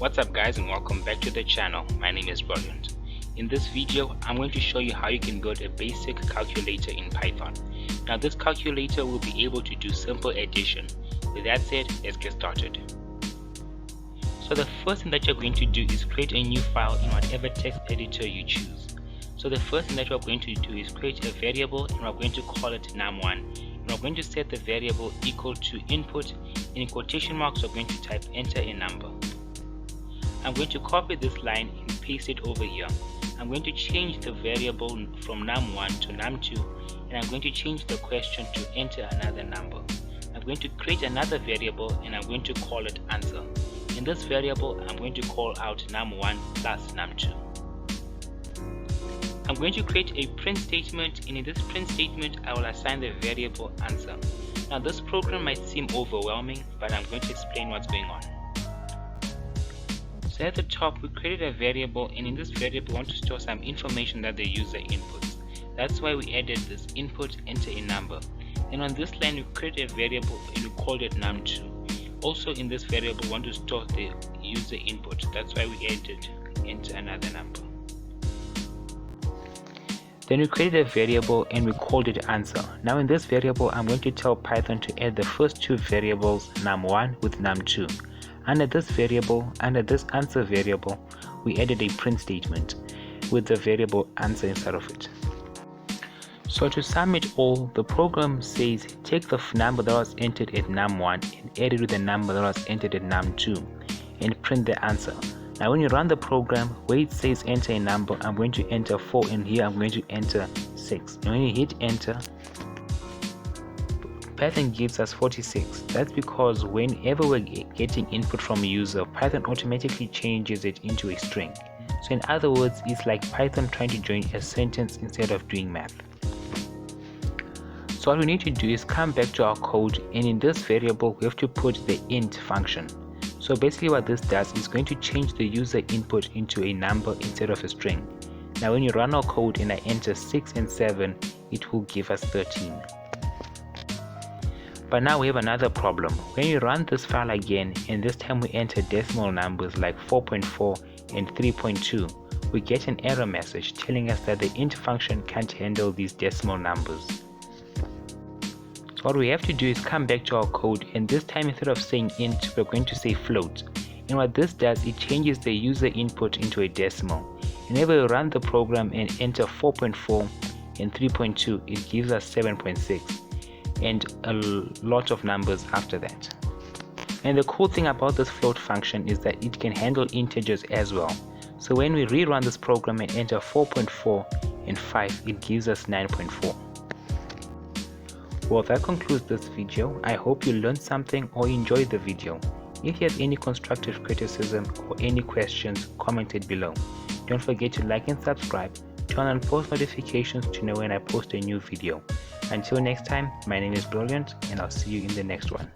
What's up guys, and welcome back to the channel. My name is Brilliant. In this video I'm going to show you how you can build a basic calculator in Python. Now this calculator will be able to do simple addition. With that said, let's get started. So the first thing that you're going to do is create a new file in whatever text editor you choose. So the first thing that we're going to do is create a variable, and we're going to call it num1, and we're going to set the variable equal to input, and in quotation marks we're going to type enter a number. I'm going to copy this line and paste it over here. I'm going to change the variable from num1 to num2, and I'm going to change the question to enter another number. I'm going to create another variable, and I'm going to call it answer. In this variable I'm going to call out num1 plus num2. I'm going to create a print statement, and in this print statement I will assign the variable answer. Now this program might seem overwhelming, but I'm going to explain what's going on. So at the top we created a variable, and in this variable we want to store some information that the user inputs. That's why we added this input enter a number. And on this line we created a variable and we called it num2. Also in this variable we want to store the user input. That's why we added enter another number. Then we created a variable and we called it answer. Now in this variable I'm going to tell Python to add the first two variables num1 with num2. Under this variable, under this answer variable, we added a print statement with the variable answer inside of it. So to sum it all, the program says take the number that was entered at num1 and add it with the number that was entered at num2 and print the answer. Now when you run the program, where it says enter a number, I'm going to enter 4, and here I'm going to enter 6. And when you hit enter, Python gives us 46. That's because whenever we're getting input from a user, Python automatically changes it into a string. So in other words, it's like Python trying to join a sentence instead of doing math. So what we need to do is come back to our code, and in this variable we have to put the int function. So basically what this does is going to change the user input into a number instead of a string. Now when you run our code and I enter 6 and 7, it will give us 13. But now we have another problem. When you run this file again, and this time we enter decimal numbers like 4.4 and 3.2, we get an error message telling us that the int function can't handle these decimal numbers. So what we have to do is come back to our code, and this time instead of saying int, we're going to say float. And what this does, it changes the user input into a decimal. Whenever we run the program and enter 4.4 and 3.2, it gives us 7.6. and a lot of numbers after that. And the cool thing about this float function is that it can handle integers as well. So when we rerun this program and enter 4.4 and 5, it gives us 9.4. Well, that concludes this video. I hope you learned something or enjoyed the video. If you have any constructive criticism or any questions, comment it below. Don't forget to like and subscribe. Turn on post notifications to know when I post a new video. Until next time, my name is Brilliant, and I'll see you in the next one.